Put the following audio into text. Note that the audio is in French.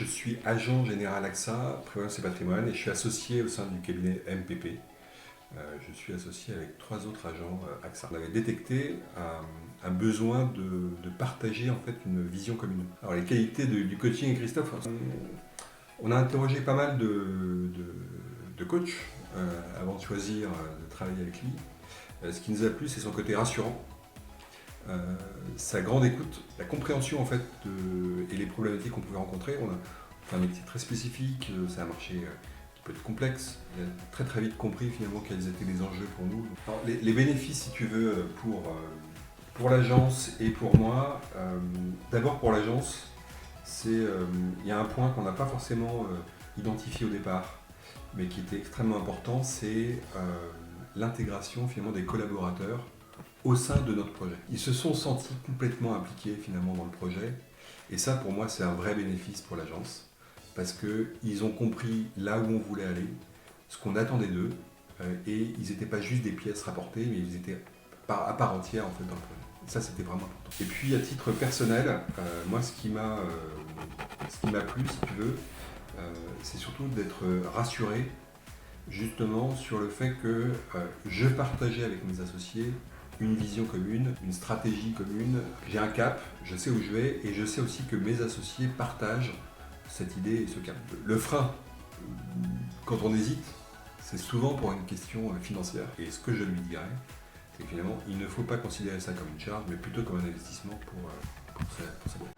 je suis agent général AXA, Prévoyance et Patrimoine, et je suis associé au sein du cabinet MPP. Je suis associé avec 3 autres agents AXA. On avait détecté un besoin de partager en fait une vision commune. Alors les qualités du coaching et Christophe, on a interrogé pas mal de coachs avant de choisir de travailler avec lui. Ce qui nous a plu, c'est son côté rassurant. Sa grande écoute, la compréhension en fait et les problématiques qu'on pouvait rencontrer. On a fait un métier très spécifique, c'est un marché qui peut être complexe. Il a très vite compris finalement quels étaient les enjeux pour nous. Alors, les bénéfices, si tu veux, pour l'agence et pour moi, d'abord pour l'agence, il y a un point qu'on n'a pas forcément identifié au départ, mais qui était extrêmement important, c'est l'intégration finalement des collaborateurs au sein de notre projet. Ils se sont sentis complètement impliqués finalement dans le projet, et ça pour moi c'est un vrai bénéfice pour l'agence, parce qu'ils ont compris là où on voulait aller, ce qu'on attendait d'eux, et ils n'étaient pas juste des pièces rapportées, mais ils étaient à part entière en fait dans le projet. Et ça c'était vraiment important. Et puis à titre personnel, moi ce qui m'a plu si tu veux, c'est surtout d'être rassuré justement sur le fait que je partageais avec mes associés une vision commune, une stratégie commune. J'ai un cap, je sais où je vais, et je sais aussi que mes associés partagent cette idée et ce cap. Le frein, quand on hésite, c'est souvent pour une question financière. Et ce que je lui dirais, c'est que finalement, il ne faut pas considérer ça comme une charge, mais plutôt comme un investissement pour sa boîte.